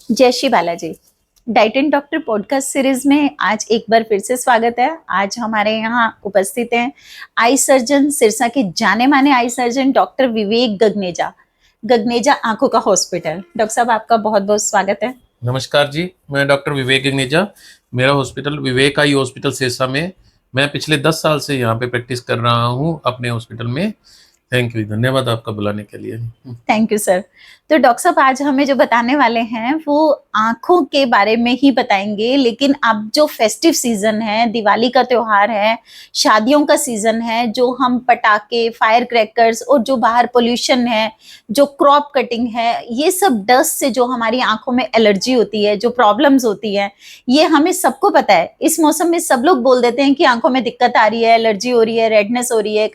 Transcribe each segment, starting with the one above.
जय Shri Balaji. Diet and doctor podcast series में आज एक बार फिर से स्वागत है। आज हमारे यहाँ उपस्थित हैं आई सर्जन, सिरसा के जाने माने आई सर्जन डॉक्टर विवेक गगनेजा। गगनेजा आंखों का हॉस्पिटल। डॉक्टर साहब, आपका बहुत बहुत स्वागत है। नमस्कार जी, मैं डॉक्टर विवेक गगनेजा। मेरा हॉस्पिटल विवेक आई हॉस्पिटल सिरसा में, मैं पिछले 10 साल से यहाँ पे प्रैक्टिस कर रहा हूँ अपने हॉस्पिटल में। थैंक यू, धन्यवाद आपका बुलाने के लिए। Thank you sir. तो डॉक्टर साहब, आज हमें जो बताने वाले हैं वो आंखों के बारे में ही बताएंगे, लेकिन अब जो फेस्टिव सीजन है, दिवाली का त्योहार है, शादियों का सीजन है, जो हम पटाखे, फायर क्रैकर्स और जो बाहर पोल्यूशन है, जो क्रॉप कटिंग है, ये सब डस्ट से जो हमारी आंखों में एलर्जी होती है, जो प्रॉब्लम्स होती है, ये हमें सबको पता है। इस मौसम में सब लोग बोल देते हैं कि आंखों में दिक्कत आ रही है, एलर्जी हो रही है, रेडनेस हो रही है,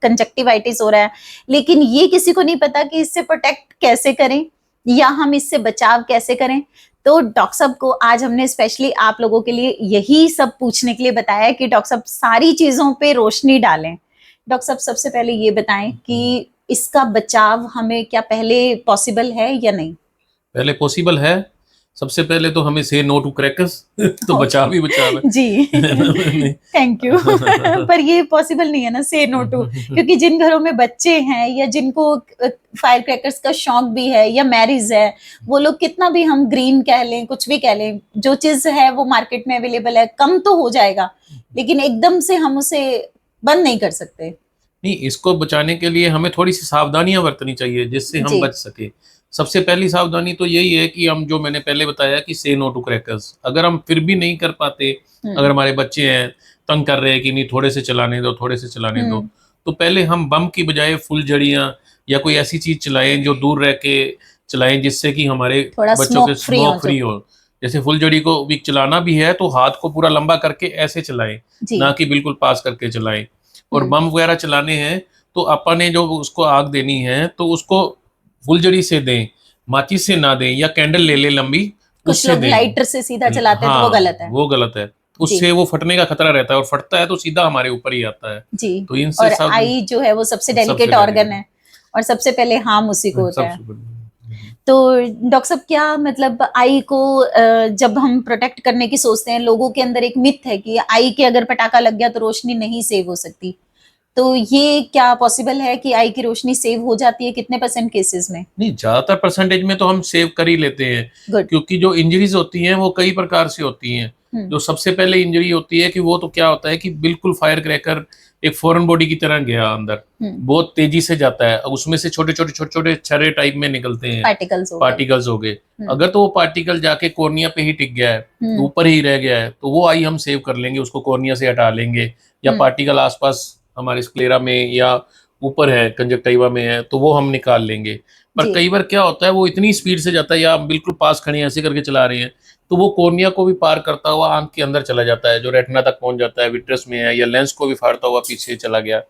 कंजक्टिवाइटिस हो रहा है, लेकिन ये किसी को नहीं पता कि इससे प्रोटेक्ट कैसे करें या हम इससे बचाव कैसे करें। तो डॉक्टर साहब को आज हमने स्पेशली आप लोगों के लिए यही सब पूछने के लिए बताया कि डॉक्टर साहब सारी चीजों पे रोशनी डालें। डॉक्टर साहब, सबसे पहले ये बताएं कि इसका बचाव हमें क्या पहले पॉसिबल है या नहीं? पहले पॉसिबल है। सबसे पहले तो हमें से नो टू क्रैकर्स तो बचाव ही बचाव है। जी थैंक यू पर ये पॉसिबल नहीं है ना, से नो टू, क्योंकि जिन घरों में बच्चे हैं या जिनको फायर क्रैकर्स का शौक भी है या मैरिज है, वो लोग कितना भी हम ग्रीन कह लें, कुछ भी कह लें, जो चीज है वो मार्केट में अवेलेबल है, कम तो हो जाएगा, लेकिन एकदम से हम उसे बंद नहीं कर सकते। नहीं, इसको बचाने के लिए हमें थोड़ी सी सावधानियां बरतनी चाहिए जिससे हम बच सके। सबसे पहली सावधानी तो यही है कि हम, जो मैंने पहले बताया कि से नो टू क्रैकर्स, अगर हम फिर भी नहीं कर पाते, अगर हमारे बच्चे हैं तंग कर रहे हैं कि नहीं थोड़े से चलाने दो, थोड़े से चलाने दो, तो पहले हम बम की बजाय फुलझड़ियां या कोई ऐसी चीज चलाएं जो दूर रह के चलाएं, जिससे कि हमारे बच्चों के स्मोक फ्री हो। जैसे फुलझड़ी को भी चलाना भी है तो हाथ को पूरा लंबा करके ऐसे चलाएं, ना कि बिल्कुल पास करके चलाएं। और बम वगैरह चलाने हैं तो अपन ने जो उसको आग देनी है तो उसको फुलझड़ी से दें, माचिस से ना दें, या कैंडल ले ले लंबी, उससे दें। लाइटर से सीधा चलाते हैं तो वो गलत है। वो गलत है, उससे वो फटने का खतरा रहता है, और फटता है तो सीधा हमारे ऊपर ही आता है जी। तो इनसे और आई जो है वो सबसे डेलिकेट ऑर्गन है और सबसे पहले हार्म उसी को होता है। तो डॉक्टर साहब, क्या मतलब आई को जब हम प्रोटेक्ट करने की सोचते हैं, लोगों के अंदर एक मिथ है कि आई के अगर पटाखा लग गया तो रोशनी नहीं सेव हो सकती, तो ये क्या पॉसिबल है कि आई की रोशनी सेव हो जाती है? कितने % केसेस में? नहीं, ज्यादातर परसेंटेज में तो हम सेव कर ही लेते हैं, क्योंकि जो इंजरीज होती हैं वो कई प्रकार से होती हैं। जो सबसे पहले इंजरी होती है कि वो तो क्या होता है कि बिल्कुल फायर क्रैकर एक फॉरेन बॉडी की तरह गया अंदर, बहुत तेजी से जाता है, उसमें से छोटे छोटे छर्रे टाइप में निकलते हैं, पार्टिकल्स हो गए। अगर तो वो पार्टिकल जाके कॉर्निया पे ही टिक गया है, ऊपर ही रह गया है, तो वो आई हम सेव कर लेंगे, उसको कॉर्निया से हटा लेंगे। या पार्टिकल आसपास हमारे स्क्लेरा में या ऊपर है, कंजक्टिवा में है, तो वो हम निकाल लेंगे। पर कई बार क्या होता है, वो इतनी स्पीड से जाता है, या हम बिल्कुल पास खड़े ऐसे करके चला रहे हैं, तो वो कॉर्निया को भी पार करता हुआ आंख के अंदर चला जाता है, जो रेटिना तक पहुंच जाता है, विट्रस में है, या लेंस को भी फाड़ता हुआ पीछे चला गया,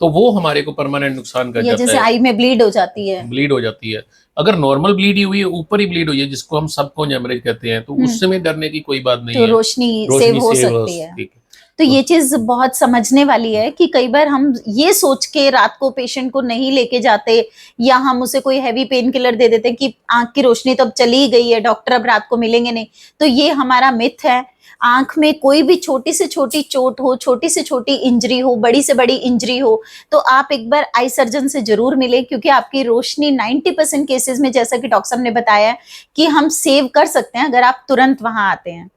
तो वो हमारे को परमानेंट नुकसान कर जाता है। जैसे आई में ब्लीड हो जाती है। ब्लीड हो जाती है। अगर नॉर्मल ब्लीड ही हुई है, ऊपर ही ब्लीड हुई है, जिसको हम सबको हेमरेज कहते हैं, तो उससे में डरने की कोई बात नहीं तो है, रोशनी सेव हो सकती है। तो ये चीज बहुत समझने वाली है कि कई बार हम ये सोच के रात को पेशेंट को नहीं लेके जाते, या हम उसे कोई हैवी पेन किलर दे देते हैं कि आंख की रोशनी तो अब चली गई है, डॉक्टर अब रात को मिलेंगे नहीं। तो ये हमारा मिथ है। आंख में कोई भी छोटी से छोटी चोट हो, छोटी से छोटी इंजरी हो, बड़ी से बड़ी इंजरी हो, तो आप एक बार आई सर्जन से जरूर मिले, क्योंकि आपकी रोशनी 90% केसेस में, जैसा कि डॉक्टर साहब ने बताया, कि हम सेव कर सकते हैं अगर आप तुरंत वहां आते हैं।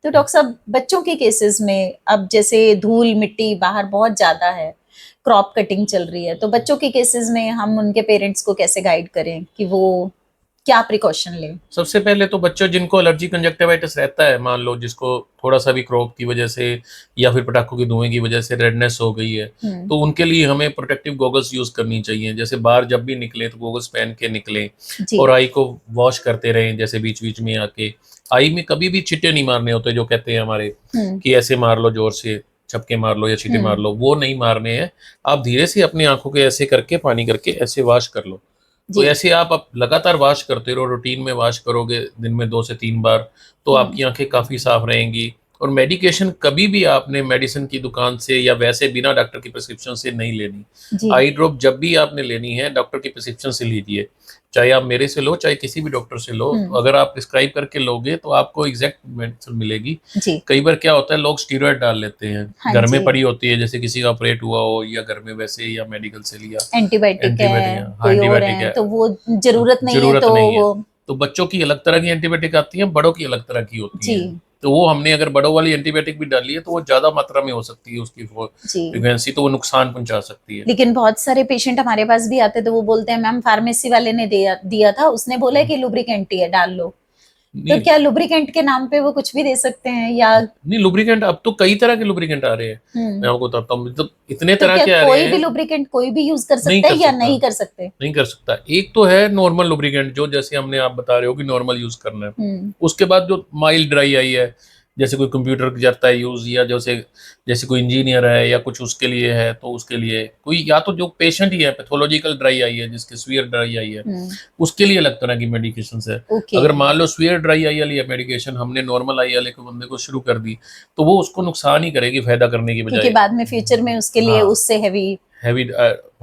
तो डॉक्टर साहब, बच्चों के केसेस में अब जैसे धूल मिट्टी बाहर बहुत ज्यादा है, क्रॉप कटिंग चल रही है, तो बच्चों के केसेस में हम उनके पेरेंट्स को कैसे गाइड करें कि वो क्या प्रिकॉशन लें? सबसे पहले तो बच्चों जिनको एलर्जी कंजक्टिवाइटिस रहता है, मान लो जिसको थोड़ा सा भी क्रॉप की वजह से या फिर पटाखों की धुएं की वजह से रेडनेस हो गई है, तो उनके लिए हमें प्रोटेक्टिव गॉगल्स यूज करनी चाहिए। जैसे बाहर जब भी निकले तो गॉगल्स पहन के निकलें, और आई को वॉश करते रहें, जैसे बीच बीच में आके। आई में कभी भी छिट्टे नहीं मारने होते, जो कहते हैं हमारे कि ऐसे मार लो, जोर से छपके मार लो या छींटे मार लो, वो नहीं मारने हैं। आप धीरे से अपनी आंखों के ऐसे करके पानी करके ऐसे वॉश कर लो। तो ऐसे आप लगातार वॉश करते रहो, रूटीन में वॉश करोगे दिन में 2 से 3 बार, तो आपकी आंखें काफी साफ रहेंगी और मेडिकेशन कभी भी आपने मेडिसिन की दुकान से या वैसे बिना डॉक्टर की प्रिस्क्रिप्शन से नहीं लेनी। आई ड्रॉप जब भी आपने लेनी है डॉक्टर की प्रिस्क्रिप्शन से लीजिए, चाहे आप मेरे से लो चाहे किसी भी डॉक्टर से लो। तो अगर आप प्रिस्क्राइब करके लोगे तो आपको एग्जैक्ट मेडिसिन मिलेगी। कई बार क्या होता है लोग स्टीरॉयड डाल लेते हैं, हाँ घर में जी। पड़ी होती है, जैसे किसी का ऑपरेट हुआ हो या घर में वैसे या मेडिकल से लिया एंटीबायोटिक है, कोई और एंटीबायोटिक है है, तो वो जरूरत नहीं है, जरूरत तो नहीं है। वो तो बच्चों की अलग तरह की एंटीबायोटिक आती है, बड़ों की अलग तरह की होती जी है। तो वो हमने अगर बड़ों वाली एंटीबायोटिक भी डाली है तो वो ज्यादा मात्रा में हो सकती है उसकी जी। फ्रीक्वेंसी, तो वो नुकसान पहुंचा सकती है। लेकिन बहुत सारे पेशेंट हमारे पास भी आते तो वो बोलते हैं मैम फार्मेसी वाले ने दिया था, उसने बोला कि लुब्रिकेंट ही है डाल लो। तो नहीं क्या लुब्रिकेंट के नाम पे वो कुछ भी दे सकते हैं या? नहीं, लुब्रिकेंट अब तो कई तरह के लुब्रिकेंट आ रहे हैं, मैं आपको बताता हूँ, मतलब इतने तो तरह क्या के आ रहे कोई भी हैं। लुब्रिकेंट कोई भी यूज कर नहीं सकता है कर या सकता, नहीं कर सकते? नहीं कर सकता। एक तो है नॉर्मल लुब्रिकेंट, जो जैसे हमने आप बता रहे हो कि नॉर्मल यूज करना है। उसके बाद जो माइल्ड ड्राई आई है, जैसे कोई कंप्यूटर करता है यूज, या जैसे जैसे कोई इंजीनियर है या कुछ उसके लिए है, तो उसके लिए कोई, या तो जो पेशेंट ही है पैथोलॉजिकल ड्राई आई है, जिसके स्वीयर ड्राई आई है, उसके लिए अलग तरह की मेडिकेशन है। अगर मान लो स्वीयर ड्राई आई वाली मेडिकेशन हमने नॉर्मल आई वाले को बंदे को शुरू कर दी तो वो उसको नुकसान ही करेगी, फायदा करने की बजाय। क्योंकि बाद में फ्यूचर में उसके लिए उससे हैवी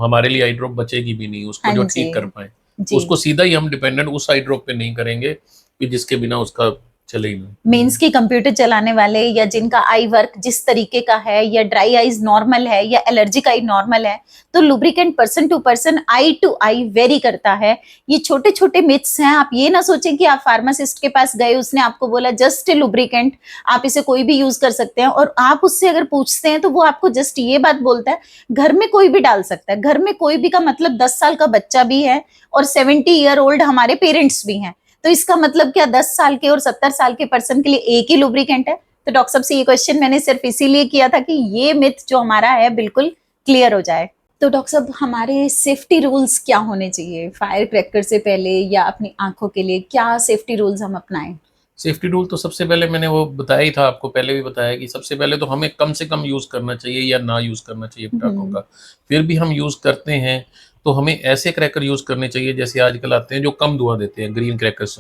हमारे लिए आई ड्रॉप बचेगी भी नहीं उसको, हाँ जो जी ठीक कर पाए। जी। उसको सीधा ही हम डिपेंडेंट उस आई ड्रॉप पे नहीं करेंगे कि जिसके बिना उसका चले ही नहीं। मीन्स की कंप्यूटर चलाने वाले या जिनका आई वर्क जिस तरीके का है, या ड्राई आईज नॉर्मल है या एलर्जिक आई नॉर्मल है, तो lubricant person to person, eye to eye vary करता है। ये छोटे छोटे मिथ्स हैं, आप ये ना सोचें कि आप फार्मासिस्ट के पास गए, उसने आपको बोला जस्ट ए लुब्रिकेंट, आप इसे कोई भी यूज कर सकते हैं, और आप उससे अगर पूछते हैं तो वो आपको जस्ट ये बात बोलता है घर में कोई भी डाल सकता है। घर में कोई भी का मतलब 10 साल का बच्चा भी है और 70 ईयर ओल्ड हमारे पेरेंट्स भी हैं। तो इसका मतलब क्या 10 साल के और 70 साल के पर्सन के लिए एक ही लुब्रिकेंट है? तो डॉक्टर साहब से ये क्वेश्चन मैंने सिर्फ इसीलिए किया था कि ये मिथ जो हमारा है बिल्कुल क्लियर हो जाए। तो डॉक्टर साहब हमारे सेफ्टी रूल्स क्या होने चाहिए फायर क्रैकर से पहले या अपनी आंखों के लिए, क्या सेफ्टी रूल्स हम अपनाएं? सेफ्टी रूल तो सबसे पहले मैंने वो बताया ही था आपको, पहले भी बताया कि सबसे पहले तो हमें कम से कम यूज़ करना चाहिए या ना यूज़ करना चाहिए पटाखों का। फिर भी हम यूज़ करते हैं तो हमें ऐसे क्रैकर यूज़ करने चाहिए जैसे आजकल आते हैं जो कम धुआं देते हैं, ग्रीन क्रैकर्स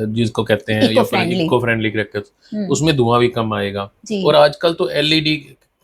जिसको कहते हैं, या फिर इको फ्रेंडली क्रैकर्स, उसमें धुआं भी कम आएगा। और आजकल तो एलईडी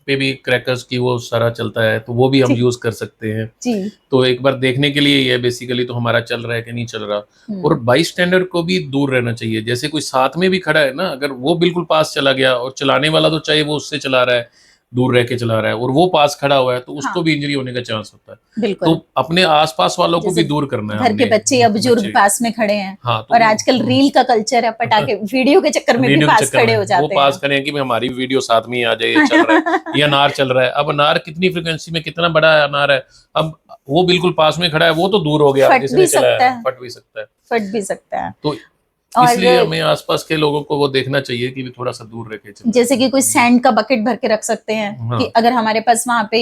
पे भी क्रैकर्स की वो सारा चलता है, तो वो भी हम यूज कर सकते हैं। तो एक बार देखने के लिए ये बेसिकली तो हमारा चल रहा है कि नहीं चल रहा। और बाई स्टैंडर्ड को भी दूर रहना चाहिए, जैसे कोई साथ में भी खड़ा है ना, अगर वो बिल्कुल पास चला गया और चलाने वाला तो चाहे वो उससे चला रहा है, दूर रह के चला रहा है, और वो पास खड़ा हुआ है तो उसको भी इंजरी होने का चांस होता है। तो अपने आसपास वालों को भी दूर करना है। घर के बच्चे या बुजुर्ग पास में खड़े हैं, तो और आजकल रील का कल्चर है, पटाखे वीडियो के चक्कर में भी पास खड़े हो जाते हैं। वो पास करें कि हमारी वीडियो साथ में आ जाए, चल रहा है ये अनार चल रहा है। अब अनार कितनी फ्रिक्वेंसी में कितना बड़ा अनार है, अब वो बिल्कुल पास में खड़ा है, वो तो दूर हो गया, फट भी सकता है, फट भी सकता है। तो इसलिए हमें आसपास के लोगों को वो देखना चाहिए कि भी थोड़ा सा दूर रखे चले। जैसे कि कोई सैंड का बकेट भर के रख सकते हैं कि अगर हमारे पास वहां पे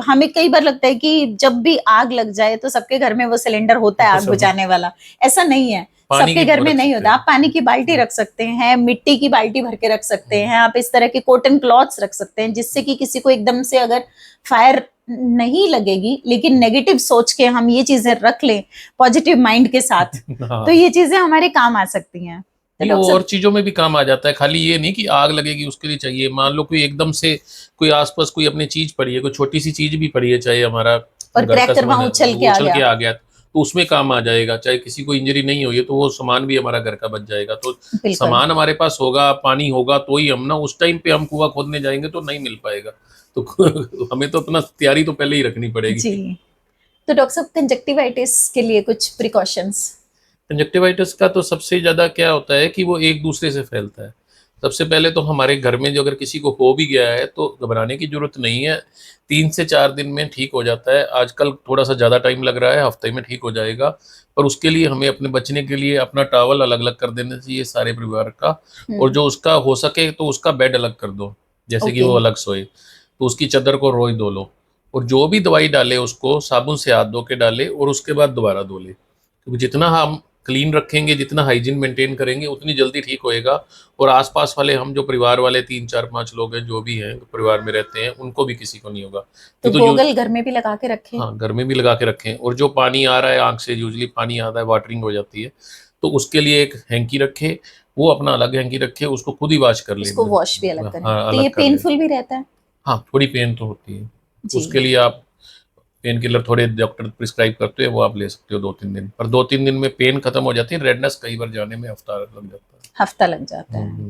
हमें कई बार लगता है कि जब भी आग लग जाए तो सबके घर में वो सिलेंडर होता है आग बुझाने वाला, ऐसा नहीं है, सबके घर में नहीं होता। आप पानी की बाल्टी रख सकते हैं, मिट्टी की बाल्टी भर के रख सकते हैं, आप इस तरह के कॉटन क्लॉथ्स रख सकते हैं जिससे कि किसी को एकदम से अगर फायर नहीं लगेगी, लेकिन नेगेटिव सोच के हम ये चीजें रख लें पॉजिटिव माइंड के साथ तो ये चीजें हमारे काम आ सकती हैं। तो और चीजों में भी काम आ जाता है, खाली ये नहीं कि आग लगेगी उसके लिए चाहिए। मान लो कोई एकदम से कोई आसपास कोई अपनी चीज पड़ी है, कोई छोटी सी चीज भी पड़ी है, चाहे हमारा और क्रैकर वहां उछल के आ गया तो उसमें काम आ जाएगा। चाहे किसी को इंजरी नहीं हुई है तो वो सामान भी हमारा घर का बच जाएगा। तो सामान हमारे पास होगा, पानी होगा तो ही हम ना उस टाइम पे हम कुआं खोदने जाएंगे तो नहीं मिल पाएगा। तो हमें तो अपना तैयारी तो पहले ही रखनी पड़ेगी जी। तो डॉक्टर साहब कंजक्टिवाइटिस के लिए कुछ प्रिकॉशंस? कंजक्टिवाइटिस का तो सबसे ज्यादा क्या होता है कि वो एक दूसरे से फैलता है। सबसे पहले तो हमारे घर में जो अगर किसी को हो भी गया है तो घबराने की जरूरत नहीं है, 3 से 4 दिन में ठीक हो जाता है। आजकल थोड़ा सा ज़्यादा टाइम लग रहा है, हफ्ते में ठीक हो जाएगा। पर उसके लिए हमें अपने बचने के लिए अपना टॉवल अलग अलग कर देना चाहिए सारे परिवार का, और जो उसका हो सके तो उसका बेड अलग कर दो, जैसे कि वो अलग सोए, तो उसकी चादर को रोज धो लो। और जो भी दवाई डाले उसको साबुन से हाथ धो के डाले और उसके बाद दोबारा धो ले, क्योंकि जितना हम क्लीन रखेंगे, जितना हाइजीन मेंटेन करेंगे, उतनी जल्दी ठीक होएगा। और आसपास वाले हम जो परिवार वाले 3 4 5 लोग हैं जो भी हैं परिवार में रहते हैं, उनको भी किसी को नहीं होगा। तो गोगल घर में भी लगा के रखें। हाँ, घर में भी लगा के रखें। और जो पानी आ रहा है आंख से, यूजली पानी आता है, वाटरिंग हो जाती है, तो उसके लिए एक हैंकी रखे, वो अपना अलग हैंकी रखे, उसको खुद ही वॉश कर ले, उसको वॉश भी अलग करें। हाँ तो ये अलग कर ले। पेनफुल भी रहता है? हाँ थोड़ी पेन तो होती है, जी। उसके लिए आप पेन किलर थोड़े डॉक्टर प्रिस्क्राइब करते हैं, वो आप ले सकते हो 2-3 दिन, पर 2-3 दिन में पेन खत्म हो जाती है। रेडनेस कई बार जाने में हफ्ता लग जाता है। हफ्ता लग जाता है।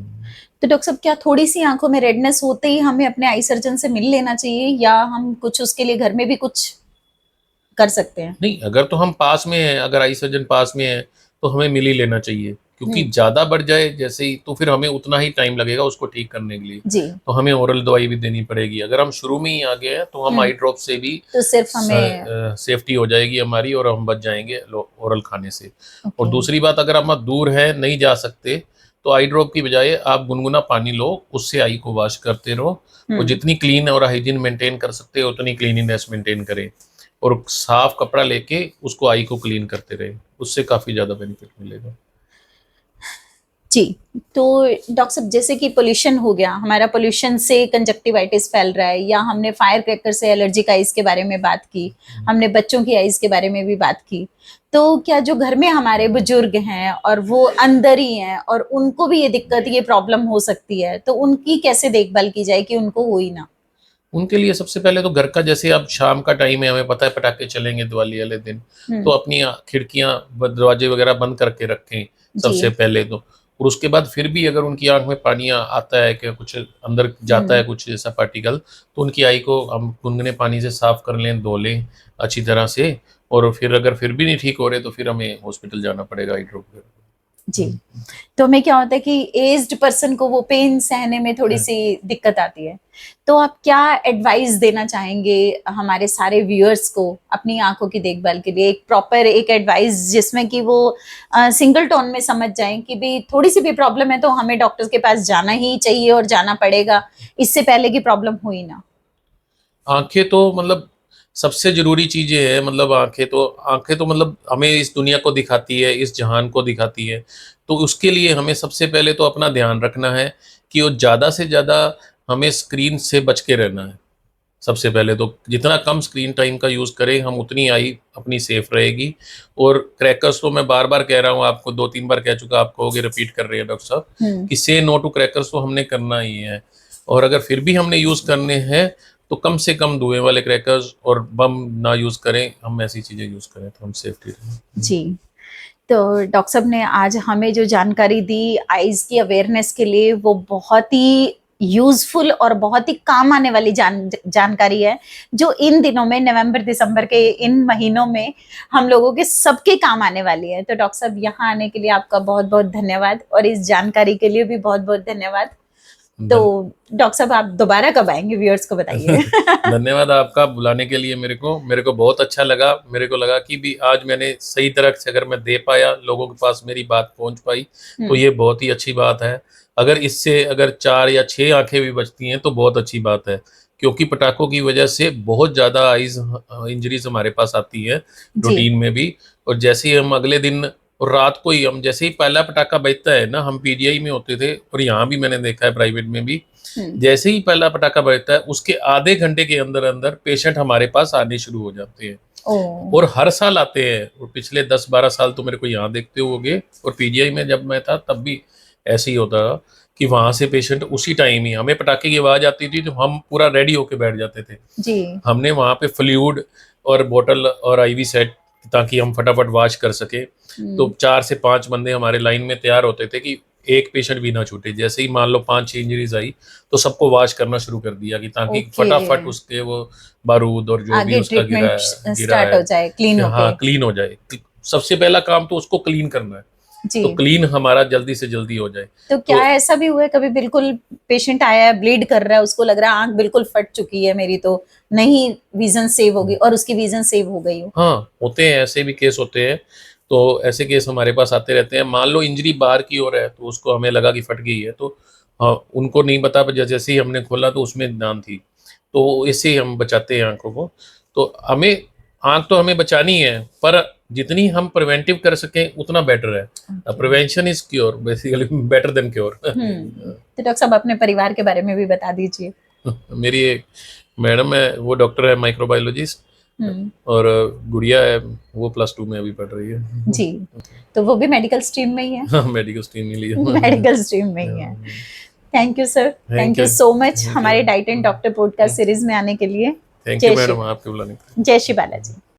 तो डॉक्टर साहब, क्या थोड़ी सी आंखों में रेडनेस होते ही हमें अपने आई सर्जन से मिल लेना चाहिए, या हम कुछ उसके लिए घर में भी कुछ कर सकते हैं? नहीं, अगर तो हम पास में हैं, अगर आई सर्जन पास में है तो हमें मिल ही लेना चाहिए, क्योंकि ज्यादा बढ़ जाए जैसे ही तो फिर हमें उतना ही टाइम लगेगा उसको ठीक करने के लिए। जी। तो हमें ओरल दवाई भी देनी पड़ेगी। अगर हम शुरू में ही आ गए हैं तो हम आई ड्रॉप से भी तो सिर्फ हमें सेफ्टी हो जाएगी हमारी, और हम बच जाएंगे ओरल खाने से। और ओके। दूसरी बात, अगर हम दूर है नहीं जा सकते तो आई ड्रॉप की बजाय आप गुनगुना पानी लो, उससे आई को वॉश करते रहो, और जितनी क्लीन और हाइजीन मेंटेन कर सकते हो उतनी क्लीनिनेस मेंटेन करें, और साफ कपड़ा लेके उसको आई को क्लीन करते रहे, उससे काफी ज्यादा बेनिफिट मिलेगा। जी। तो डॉक्टर साहब, जैसे कि पोल्यूशन हो गया हमारा, पोल्यूशन से कंजक्टिवाइटिस फैल रहा है, या हमने फायर क्रैकर से एलर्जिक आइज के बारे में बात की, हमने बच्चों की आइज के बारे में भी बात की, तो क्या जो घर में हमारे बुजुर्ग हैं और वो अंदर ही हैं और उनको भी ये दिक्कत, ये प्रॉब्लम हो सकती है, तो उनकी कैसे देखभाल की जाए कि उनको हो ही ना? उनके लिए सबसे पहले तो घर का, जैसे अब शाम का टाइम है, हमें पता है पटाखे चलेंगे दिवाली वाले दिन, तो अपनी खिड़कियां दरवाजे वगैरह बंद करके रखें सबसे पहले तो। और उसके बाद फिर भी अगर उनकी आंख में पानी आता है कि कुछ अंदर जाता है कुछ ऐसा पार्टिकल, तो उनकी आई को हम गुनगुने पानी से साफ कर लें, धो लें अच्छी तरह से। और फिर अगर फिर भी नहीं ठीक हो रहे तो फिर हमें हॉस्पिटल जाना पड़ेगा आई ड्रॉप। जी। तो हमें क्या होता है कि एज्ड पर्सन को वो पेन सहने में थोड़ी सी दिक्कत आती है, तो आप क्या एडवाइस देना चाहेंगे हमारे सारे व्यूअर्स को अपनी आंखों की देखभाल के लिए? एक प्रॉपर एक एडवाइस जिसमें कि वो सिंगल टोन में समझ जाएं कि भाई थोड़ी सी भी प्रॉब्लम है तो हमें डॉक्टर के पास जाना ही चाहिए और जाना पड़ेगा, इससे पहले की प्रॉब्लम हुई ना। आंखें तो मतलब सबसे जरूरी चीजें है, मतलब आंखें तो मतलब हमें इस दुनिया को दिखाती है, इस जहान को दिखाती है। तो उसके लिए हमें सबसे पहले तो अपना ध्यान रखना है कि वो ज्यादा से ज्यादा हमें स्क्रीन से बच के रहना है। सबसे पहले तो जितना कम स्क्रीन टाइम का यूज करें हम, उतनी आई अपनी सेफ रहेगी। और क्रैकर्स तो मैं बार बार कह रहा हूँ आपको, 2-3 बार कह चुका, आप कहोगे रिपीट कर रहे हैं डॉक्टर साहब, कि से नो टू क्रैकर्स तो हमने करना ही है। और अगर फिर भी हमने यूज करने हैं तो कम से कम धुएं वाले क्रैकर्स और बम ना यूज करें, हम ऐसी चीजें यूज करें तो हम सेफ्टी रहें। जी। तो डॉक्टर साहब ने आज हमें जो जानकारी दी आईज की अवेयरनेस के लिए, वो बहुत ही यूजफुल और बहुत ही काम आने वाली जानकारी है, जो इन दिनों में नवंबर दिसंबर के इन महीनों में हम लोगों के सबके काम आने वाली है। तो डॉक्टर साहब, यहाँ आने के लिए आपका बहुत बहुत धन्यवाद, और इस जानकारी के लिए भी बहुत बहुत धन्यवाद। तो डॉक्टर साहब, आप दोबारा कब आएंगे, व्यूअर्स को बताइए। धन्यवाद आपका बुलाने के लिए। मेरे को बहुत अच्छा लगा। मेरे को लगा कि भी आज मैंने सही तरह से अगर मैं दे पाया, लोगों के पास मेरी बात पहुंच पाई, तो ये बहुत ही अच्छी बात है। अगर इससे अगर 4 या 6 आंखें भी बचती हैं तो बहुत अच्छी बात है, क्योंकि पटाखों की वजह से बहुत ज्यादा आईज इंजरीज हमारे पास आती है रूटीन में भी। और जैसे ही हम अगले दिन और रात को ही, हम जैसे ही पहला पटाखा बजता है ना, हम पीजीआई में होते थे और यहाँ भी मैंने देखा है प्राइवेट में भी, जैसे ही पहला पटाखा बजता है उसके आधे घंटे के अंदर अंदर पेशेंट हमारे पास आने शुरू हो जाते हैं। और हर साल आते हैं, और पिछले 10-12 साल तो मेरे को यहाँ देखते होंगे, और पीजीआई में जब मैं था तब भी ऐसे ही होता कि वहां से पेशेंट उसी टाइम ही, हमें पटाखे की आवाज आती थी तो हम पूरा रेडी होके बैठ जाते थे जी। हमने वहां पे फ्लूइड और बोतल और आईवी सेट, ताकि हम फटाफट वॉश कर सके। तो 4 से 5 बंदे हमारे लाइन में तैयार होते थे कि एक पेशेंट भी ना छूटे। जैसे ही मान लो 5-6 इंजरीज आई तो सबको वॉश करना शुरू कर दिया, कि ताकि फटाफट उसके वो बारूद और जो भी उसका गिरा स्टार्ट हो जाए, क्लीन हो हाँ क्लीन हो जाए। सबसे पहला काम तो उसको क्लीन करना है, तो क्लीन हमारा जल्दी से जल्दी हो जाए। तो क्या ऐसा भी हुआ है कभी, बिल्कुल पेशेंट आया है, ब्लीड कर रहा है, उसको लग रहा है आंख बिल्कुल फट चुकी है मेरी, तो नहीं विजन सेव होगी, और उसकी विजन सेव हो गई हो? हाँ, होते हैं, ऐसे भी केस होते हैं। तो ऐसे केस हमारे पास आते रहते हैं। मान लो इंजरी बाहर की ओर है तो उसको हमें लगा कि फट गई है, तो हाँ, उनको नहीं पता, जैसे ही हमने खोला तो उसमें जान थी, तो इससे हम बचाते हैं आंखों को। तो हमें आंख तो हमें बचानी है, पर जितनी हम प्रिवेंटिव कर सकें उतना बेटर है। Prevention is cure, basically better than cure. तो डॉक्टर साहब, अपने परिवार के बारे में भी बता दीजिए। मेरी एक मैडम है, वो डॉक्टर है, माइक्रोबायोलॉजिस्ट, और गुड़िया है वो +2 में अभी पढ़ रही है जी। तो वो भी मेडिकल स्ट्रीम में ही है? हाँ, मेडिकल स्ट्रीम में लिया मेडिकल स्ट्रीम में ही है। Thank you sir, thank you so much हमारे diet and doctor podcast series में आने के लिए। थैंक यू मैडम, आपके बुलाने के लिए। जय श्री बालाजी।